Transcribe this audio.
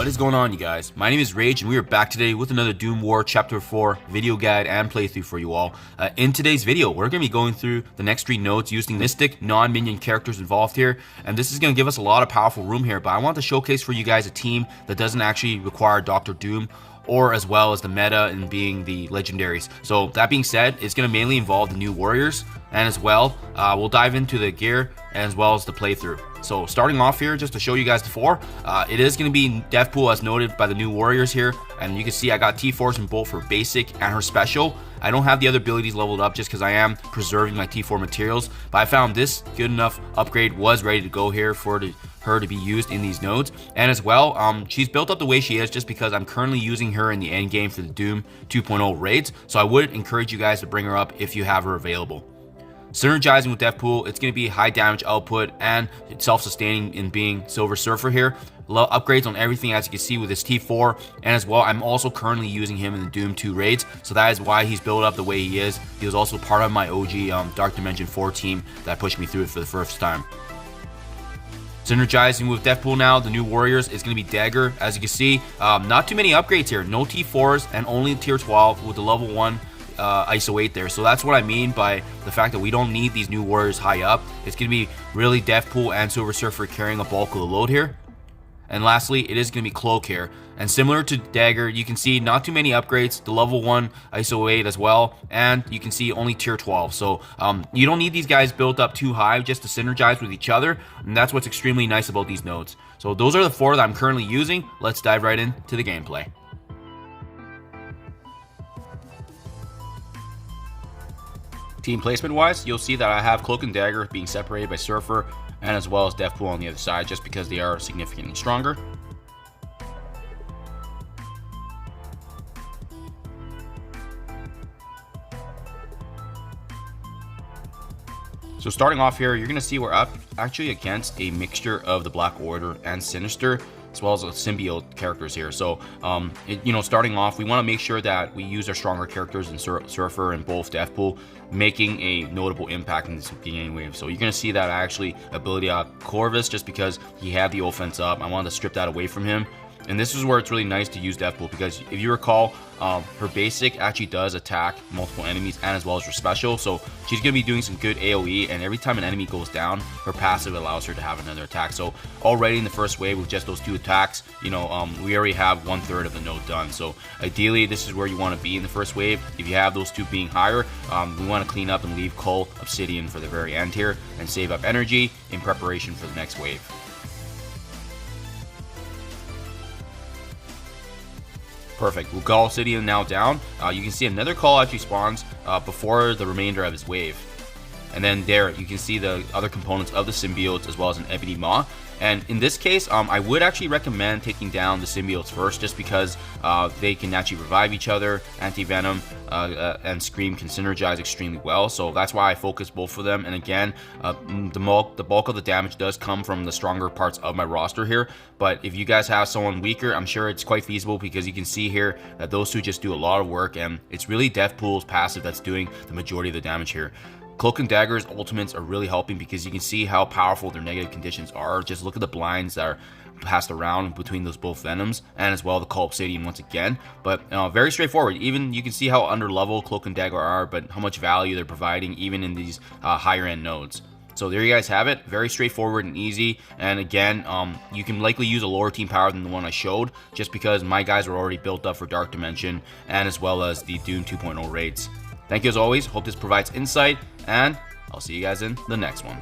What is going on, you guys? My name is Rage and we are back today with another Doom War Chapter 4 video guide and playthrough for you all. In today's video, we're going to be going through the next 3 nodes using mystic non-minion characters involved here, and this is going to give us a lot of powerful room here, but I want to showcase for you guys a team that doesn't actually require Dr. Doom or as well as the meta and being the legendaries. So that being said, it's going to mainly involve the new warriors, and as well we'll dive into the gear as well as the playthrough. So starting off here, just to show you guys the 4, it is going to be dev pool as noted by the new warriors here, and you can see I got T4s in both for basic and her special. I don't have the other abilities leveled up just because I am preserving my T4 materials, but I found this good enough upgrade was ready to go here for her to be used in these nodes. And as well, she's built up the way she is just because I'm currently using her in the end game for the Doom 2.0 raids, so I would encourage you guys to bring her up if you have her available. Synergizing with Death Pool, it's going to be high damage output and self-sustaining in being Silver Surfer here. Upgrades on everything, as you can see with his T4, and as well I'm also currently using him in the Doom 2 raids, so that is why he's built up the way he is. He was also part of my OG Dark Dimension 4 team that pushed me through it for the first time. Synergizing with Death Pool now, the new warriors is going to be Dagger. As you can see, not too many upgrades here, no T4s and only tier 12 with the level 1 ISO 8 there. So that's what I mean by the fact that we don't need these new warriors high up. It's going to be really Death Pool and Silver Surfer carrying a bulk of the load here. And lastly, it is going to be Cloak here. And similar to Dagger, you can see not too many upgrades, the level 1 ISO 8 as well, and you can see only tier 12. So you don't need these guys built up too high just to synergize with each other, and that's what's extremely nice about these nodes. So those are the 4 that I'm currently using. Let's dive right into the gameplay. Team placement wise, you'll see that I have Cloak and Dagger being separated by Surfer and as well as Death Pool on the other side, just because they are significantly stronger. So starting off here, you're going to see we're up actually against a mixture of the Black Order and Sinister, as well as the symbiote characters here. So starting off, we want to make sure that we use our stronger characters in Surfer and both Death Pool, making a notable impact in this beginning wave. So you're going to see that I actually ability out Corvus just because he had the offense up. I wanted to strip that away from him. And this is where it's really nice to use Death Pool, because if you recall, her basic actually does attack multiple enemies and as well as her special. So she's going to be doing some good AoE, and every time an enemy goes down, her passive allows her to have another attack. So already in the first wave with just those 2 attacks, we already have 1/3 of the node done. So ideally, this is where you want to be in the first wave. If you have those 2 being higher, we want to clean up and leave Cull Obsidian for the very end here and save up energy in preparation for the next wave. Perfect. With Cull Obsidian now down, you can see another Cull actually spawns before the remainder of his wave. And then there, you can see the other components of the symbiotes as well as an Ebony Maw. And in this case, I would actually recommend taking down the symbiotes first, just because they can actually revive each other. Anti-Venom and Scream can synergize extremely well, so that's why I focus both of them. And again, the bulk of the damage does come from the stronger parts of my roster here. But if you guys have someone weaker, I'm sure it's quite feasible, because you can see here that those 2 just do a lot of work, and it's really Death Pool's passive that's doing the majority of the damage here. Cloak and Dagger's ultimates are really helping, because you can see how powerful their negative conditions are. Just look at the blinds that are passed around between those both Venoms, and as well the Cull Obsidian once again. But very straightforward. Even you can see how under level Cloak and Dagger are, but how much value they're providing even in these higher end nodes. So there you guys have it. Very straightforward and easy. And again, you can likely use a lower team power than the one I showed, just because my guys were already built up for Dark Dimension and as well as the Doom 2.0 raids. Thank you as always. Hope this provides insight, and I'll see you guys in the next one.